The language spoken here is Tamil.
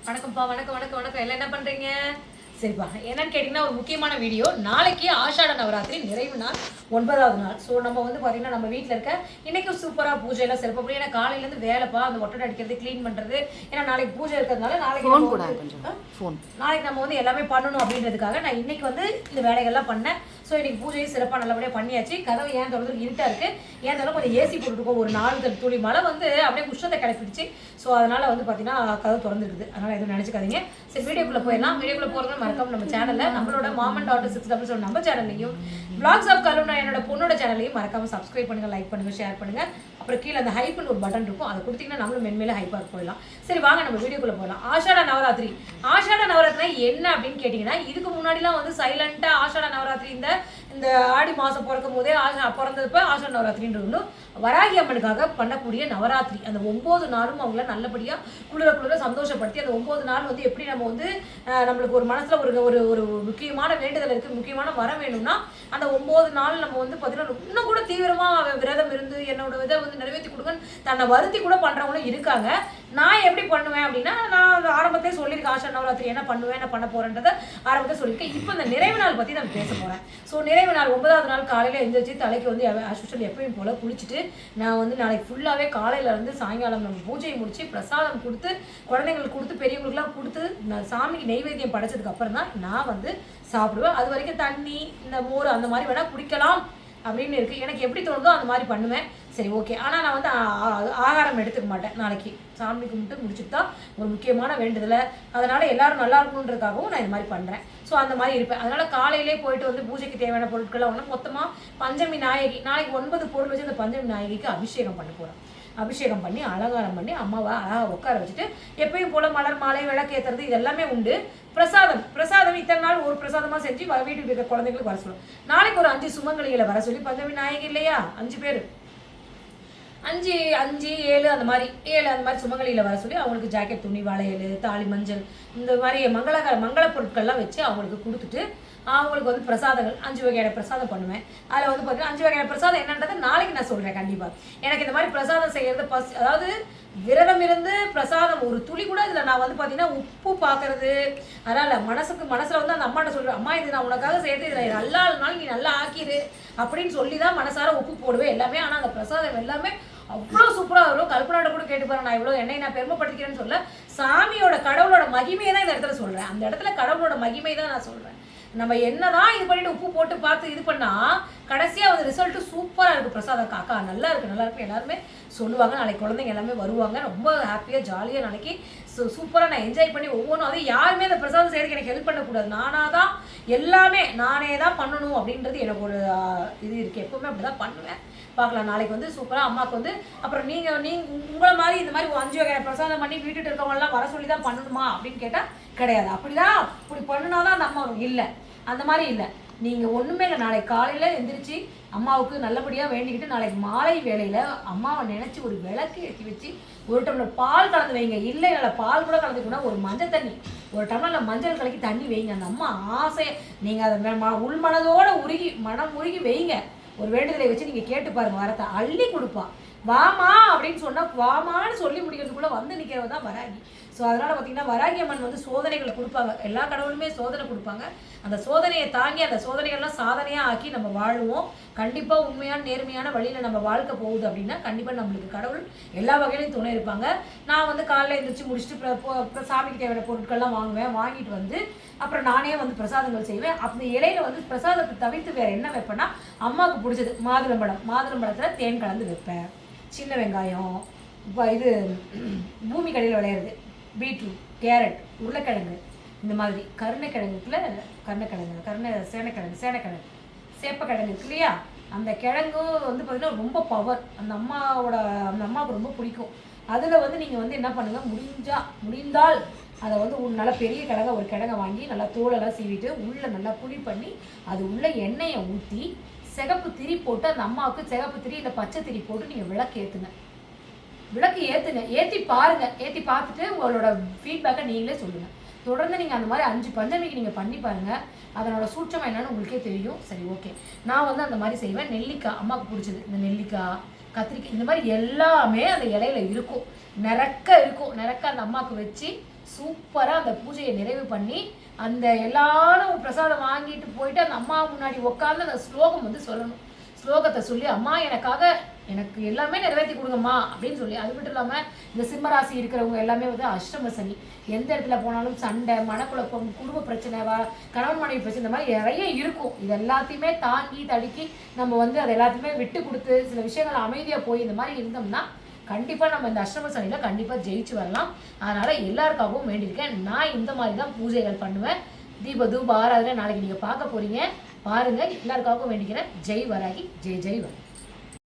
வணக்கம்ப்பா. வணக்கம். எல்லாம் என்ன பண்றீங்க? சரிப்பா, என்னன்னு கேட்டிங்கன்னா ஒரு முக்கியமான வீடியோ. நாளைக்கு ஆஷாட நவராத்திரி நிறைவு நாள், 9வது நாள். ஸோ நம்ம வந்து பார்த்தீங்கன்னா நம்ம வீட்டில் இருக்க இன்றைக்கும் சூப்பராக பூஜையெல்லாம் சிறப்பாக. ஏன்னா காலையிலேருந்து வேலைப்பா, அந்த ஒட்டடை அடிக்கிறது, க்ளீன் பண்ணுறது. ஏன்னா நாளைக்கு பூஜை இருக்கிறதுனால நாளைக்கு நம்ம வந்து எல்லாமே பண்ணணும் அப்படின்றதுக்காக நான் இன்றைக்கி வந்து இந்த வேலைகள்லாம் பண்ணேன். ஸோ இன்றைக்கி பூஜையும் சிறப்பாக நல்லபடியாக பண்ணியாச்சு. கதவு ஏன் திறந்து இருட்டாக இருக்குது, ஏன் திறந்து கொஞ்சம் ஏசி போட்டுருக்கோம். ஒரு 4 துளி மழை வந்து அப்படியே குஷ்டத்தை கிளப்பிடுச்சு. ஸோ அதனால் வந்து பார்த்தீங்கன்னா கதவு திறந்துருக்குது. அதனால் எதுவும் நினச்சிக்காதீங்க. சரி, வீடியோக்குள்ளே போயிடலாம். வீடியோக்குள்ளே போகிறது மறக்காம நம்ம சேனலில் நம்மளோட மாம் அண்ட் டாட்டர் 677 நம்ம சேனல்லையும் vlogs ஆஃப் கருணா என்னோட பொண்ணோட சேனலையும் மறக்காம சப்ஸ்கிரைப் பண்ணுங்கள், லைக் பண்ணுங்கள், ஷேர் பண்ணுங்கள். அப்புறம் கீழே அந்த ஹைப்னு ஒரு பட்டன் இருக்கும், அதை கொடுத்தீங்கன்னா நம்மளும் மென்மேலே ஹைப்பாக போயிடலாம். சரி வாங்க நம்ம வீடியோக்குள்ளே போகலாம். ஆஷாட நவராத்திரி என்ன அப்படின்னு கேட்டிங்கன்னா, இதுக்கு முன்னாடிலாம் வந்து சைலண்ட்டாக ஆஷாட நவராத்திரி இந்த ஆடி மாதம் பிறக்கும் போதே பிறந்ததுப்போ ஆஷாட நவராத்திரின்ற ஒன்று வராகி அம்மனுக்காக பண்ணக்கூடிய நவராத்திரி. அந்த 9 நாளும் அவங்கள நல்லபடியாக குளிர சந்தோஷப்படுத்தி அந்த 9 நாள் வந்து எப்படி நம்ம வந்து நம்மளுக்கு ஒரு மனசில் ஒரு ஒரு முக்கியமான வேண்டுதல் இருக்குது, முக்கியமான வரம் வேணும்னா அந்த 9 நாள் நம்ம வந்து பார்த்தீங்கன்னா இன்னும் கூட தீவிரமாக விரதம் இருந்து என்னோட இதை வந்து நிறைவேற்றி கொடுங்கன்னு தன்னை வருத்தி கூட பண்ணுறவங்களும் இருக்காங்க. நான் எப்படி பண்ணுவேன் அப்படின்னா, நான் ஆரம்பத்திலே சொல்லியிருக்கேன் ஆஷாட நவராத்திரி என்ன பண்ணுவேன், என்ன பண்ண போகிறேன்றதை ஆரம்பத்தில் சொல்லியிருக்கேன். இப்போ இந்த நிறைவு நாள் பற்றி நான் பேச போகிறேன். ஸோ நிறைவு நாள் 9வது நாள் காலையில் எழுந்திரிச்சு தலைக்கு வந்து அஸ்யூஷுவல் எப்பயும் போல் குளிச்சுட்டு நான் வந்து நாளைக்கு ஃபுல்லாகவே காலையிலேருந்து சாயங்காலம் நம்ம பூஜையை முடித்து பிரசாதம் கொடுத்து குழந்தைங்களுக்கு கொடுத்து பெரியவங்களுக்குலாம் கொடுத்து நான் சாமிக்கு நெய்வேத்தியம் படைச்சதுக்கு அப்புறம் தான் நான் வந்து சாப்பிடுவேன். அது வரைக்கும் தண்ணி இந்த மோர் அந்த மாதிரி வேணால் குடிக்கலாம் அப்படின்னு இருக்குது. எனக்கு எப்படி தோணுதோ அந்த மாதிரி பண்ணுவேன். சரி, ஓகே. ஆனால் நான் வந்து ஆகாரம் எடுத்துக்க மாட்டேன். நாளைக்கு சாமி கும்பிட்டு முடிச்சுட்டு தான் ஒரு முக்கியமான வேண்டுதலை, அதனால் எல்லோரும் நல்லா இருக்கணுன்றதுக்காகவும் நான் இந்த மாதிரி பண்ணுறேன். ஸோ அந்த மாதிரி இருப்பேன். அதனால் காலையிலே போயிட்டு வந்து பூஜைக்கு தேவையான பொருட்கள்லாம் ஒன்று மொத்தமாக பஞ்சமி நாயகி நாளைக்கு 9 பொருள் வச்சு அந்த பஞ்சமி நாயகிக்கு அபிஷேகம் பண்ண போகிறேன். அபிஷேகம் பண்ணி அலங்காரம் பண்ணி அம்மாவை அழகாக உட்கார வச்சுட்டு எப்பயும் போல் மலர் மாலை விளக்கு ஏற்றுறது இதெல்லாமே உண்டு. பிரசாதம் இத்தனை நாள் ஒரு பிரசாதமாக செஞ்சு வீட்டுக்கு இருக்கிற குழந்தைங்களுக்கு வர சொல்லுவோம். நாளைக்கு ஒரு 5 சுமங்கலிகளை வர சொல்லி, பஞ்சமி நாயகி இல்லையா 5 பேர், 5 7 அந்த மாதிரி சுமங்கலியில் வர சொல்லி அவங்களுக்கு ஜாக்கெட், துணி, வளையல், தாலி, மஞ்சள் இந்த மாதிரி மங்கள பொருட்கள்லாம் வச்சு அவங்களுக்கு கொடுத்துட்டு அவங்களுக்கு வந்து பிரசாதங்கள் 5 வகையான பிரசாதம் பண்ணுவேன். அதில் வந்து பார்த்தீங்கன்னா 5 வகையான பிரசாதம் என்னன்றதை நாளைக்கு நான் சொல்கிறேன். கண்டிப்பாக எனக்கு இந்த மாதிரி பிரசாதம் செய்கிறது அதாவது விரதம் இருந்து பிரசாதம் ஒரு துளி கூட இதில் நான் வந்து பார்த்தீங்கன்னா உப்பு பார்க்கறது, அதனால் மனசில் வந்து அந்த அம்மாட்ட சொல்கிறேன், அம்மா இது நான் உனக்காக சேர்த்து இதில் நல்லா இல்லைனாலும் நீ நல்லா ஆக்கிடு அப்படின்னு சொல்லி தான் மனசார உப்பு போடுவேன் எல்லாமே. ஆனால் அந்த பிரசாதம் எல்லாமே அவ்வளோ சூப்பராக வரும். கல்பனாட்ட கூட கேட்டு பாரு, நான் இவ்வளோ என்னை நான் பெருமைப்படுத்திக்கிறேன்னு சொல்ல, சாமியோட கடவுளோட மகிமையை தான் இந்த இடத்துல சொல்கிறேன். அந்த இடத்துல கடவுளோட மகிமை தான் நான் சொல்கிறேன். நம்ம என்னதான் இது பண்ணிட்டு உப்பு போட்டு பார்த்து இது பண்ணால் கடைசியாக வந்து ரிசல்ட்டு சூப்பராக இருக்குது. பிரசாதம் காக்கா நல்லா இருக்குது எல்லாருமே சொல்லுவாங்க. நாளைக்கு குழந்தைங்க எல்லாமே வருவாங்க. ரொம்ப ஹாப்பியாக ஜாலியாக நாளைக்கு சூப்பராக நான் என்ஜாய் பண்ணி ஒவ்வொன்றும் அது யாருமே அந்த பிரசாதம் செய்யறதுக்கு எனக்கு ஹெல்ப் பண்ணக்கூடாது. நானே தான் பண்ணணும் அப்படின்றது எனக்கு ஒரு இது இருக்குது. எப்பவுமே அப்படி தான் பண்ணுவேன். பார்க்கலாம் நாளைக்கு வந்து சூப்பராக அம்மாவுக்கு வந்து அப்புறம் நீங்கள் உங்களை மாதிரி இந்த மாதிரி 5 வகையான பிரசாதம் பண்ணி வீட்டுட்டு இருக்கவங்களாம் வர சொல்லி தான் பண்ணணுமா அப்படின்னு கேட்டால் கிடையாது. அப்படி பண்ணினா தான் நம்ம இல்லை, அந்த மாதிரி இல்லை. நீங்கள் ஒன்றுமே இல்லை. நாளைக்கு காலையில் எந்திரிச்சு அம்மாவுக்கு நல்லபடியாக வேண்டிக்கிட்டு நாளைக்கு மாலை வேளையில் அம்மாவை நினச்சி ஒரு விளக்கு ஏற்றி வச்சு 1 டம்ளர் பால் கலந்து வைங்க. இல்லை நல்லா பால் கூட கலந்துக்கணும்னா ஒரு மஞ்சள் தண்ணி 1 டம்ளரில் மஞ்சள் கலக்கி தண்ணி வைங்க. அந்த அம்மா ஆசையை நீங்கள் அதை உள்மனதோடு மனம் உருகி வைங்க. ஒரு வேண்டுதலை வச்சு நீங்கள் கேட்டு பாருங்கள், வரத்தை அள்ளி கொடுப்பான். வாமா அப்படின்னு சொன்னால் வாமான்னு சொல்லி முடிக்கிறதுக்குள்ளே வந்து நிற்கிறவ தான் வராகி. ஸோ அதனால் பார்த்திங்கன்னா வராகி அம்மன் வந்து சோதனைகள் கொடுப்பாங்க. எல்லா கடவுளுமே சோதனை கொடுப்பாங்க. அந்த சோதனையை தாங்கி அந்த சோதனைகள்லாம் சாதனையாக ஆக்கி நம்ம வாழுவோம். கண்டிப்பாக உண்மையான நேர்மையான வழியில் நம்ம வாழ்க்கை போகுது அப்படின்னா கண்டிப்பாக நம்மளுக்கு கடவுள் எல்லா வகையிலையும் துணை இருப்பாங்க. நான் வந்து காலையில் எழுந்திரிச்சு முடிச்சுட்டு சாமிக்கு தேவையான பொருட்கள்லாம் வாங்கிட்டு வந்து அப்புறம் நானே வந்து பிரசாதங்கள் செய்வேன். அந்த இலையில வந்து பிரசாதத்தை தவிர்த்து வேறு என்ன வைப்பேன்னா அம்மாவுக்கு பிடிச்சது மாதுளம்பழத்தில் தேன் கலந்து வைப்பேன். சின்ன வெங்காயம், இது பூமி கடையில் விளையிறது பீட்ரூட், கேரட், உருளைக்கிழங்கு, இந்த மாதிரி கருணைக்கிழங்குக்குள்ள சேனைக்கிழங்கு சேப்பக்கிழங்கு இருக்கு இல்லையா, அந்த கிழங்கு வந்து பார்த்திங்கன்னா ரொம்ப பவர். அந்த அம்மாவுக்கு ரொம்ப பிடிக்கும். அதில் வந்து நீங்கள் வந்து என்ன பண்ணுங்கள், முடிந்தால் அதை வந்து நல்லா பெரிய ஒரு கிழங்கை வாங்கி நல்லா தோலெல்லாம் சீவிட்டு உள்ளே நல்லா புளி பண்ணி அது உள்ளே எண்ணெயை ஊற்றி சிகப்பு திரி போட்டு அந்த அம்மாவுக்கு சிகப்பு திரி இல்லை பச்சை திரி போட்டு நீங்கள் விளக்கு ஏற்றுங்க. ஏற்றி பாருங்கள். ஏற்றி பார்த்துட்டு உங்களோட ஃபீட்பேக்கை நீங்களே சொல்லுங்கள். தொடர்ந்து நீங்கள் அந்த மாதிரி 5 பஞ்சமிக்கு நீங்கள் பண்ணி பாருங்கள். அதனோட சூட்சமாக என்னன்னு உங்களுக்கே தெரியும். சரி, ஓகே. நான் வந்து அந்த மாதிரி செய்வேன். நெல்லிக்காய் அம்மாவுக்கு பிடிச்சது. இந்த நெல்லிக்காய், கத்திரிக்காய் இந்த மாதிரி எல்லாமே அந்த இலையில இருக்கும், நிறக்க இருக்கும். நிறக்க அந்த அம்மாவுக்கு வச்சு சூப்பராக அந்த பூஜையை நிறைவு பண்ணி அந்த எல்லாரும் பிரசாதம் வாங்கிட்டு போயிட்டு அந்த அம்மா முன்னாடி உட்காந்து அந்த ஸ்லோகம் வந்து சொல்லணும். ஸ்லோகத்தை சொல்லி அம்மா எனக்காக எனக்கு எல்லாமே நிறைவேற்றி கொடுங்கம்மா அப்படின்னு சொல்லி. அது மட்டும் இல்லாமல் இந்த சிம்மராசி இருக்கிறவங்க எல்லாமே வந்து அஷ்டம சனி, எந்த இடத்துல போனாலும் சண்டை, மனக்குழப்பம், குடும்ப பிரச்சனை, கணவன் மனைவி பிரச்சனை, இந்த மாதிரி நிறைய இருக்கும். இது எல்லாத்தையுமே தாங்கி தடுக்கி நம்ம வந்து அதை எல்லாத்தையுமே விட்டு கொடுத்து சில விஷயங்கள் அமைதியாக போய் இந்த மாதிரி இருந்தோம்னா கண்டிப்பாக நம்ம இந்த அஷ்டம சனியில் கண்டிப்பாக ஜெயிச்சு வரலாம். அதனால் எல்லாருக்காகவும் வேண்டியிருக்கேன். நான் இந்த மாதிரி தான் பூஜைகள் பண்ணுவேன். தூப ஆராதனை நாளைக்கு நீங்கள் பார்க்க போகிறீங்க, பாருங்கள். எல்லாருக்காகவும் வேண்டிக்கிறேன். ஜெய் வராகி, ஜெய் ஜெய் வராகி.